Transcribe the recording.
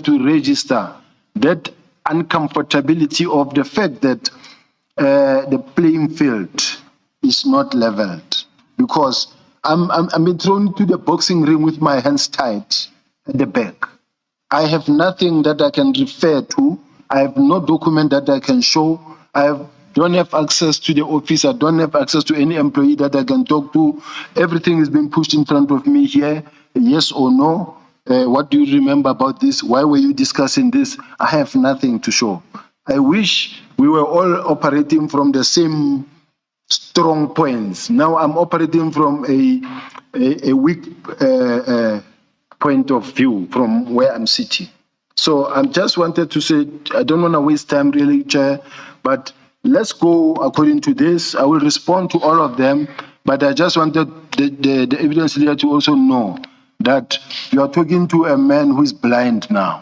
to register that uncomfortability of the fact that the playing field is not leveled, because I'm being thrown into the boxing ring with my hands tied at the back. I have nothing that I can refer to. I have no document that I can show. Don't have access to the office. I don't have access to any employee that I can talk to. Everything is being pushed in front of me here. Yes or no? What do you remember about this? Why were you discussing this? I have nothing to show. I wish we were all operating from the same strong points. Now I'm operating from a weak point of view from where I'm sitting. So I just wanted to say, I don't want to waste time really, Chair, but let's go according to this. I will respond to all of them, but I just wanted the evidence leader to also know that you are talking to a man who is blind now.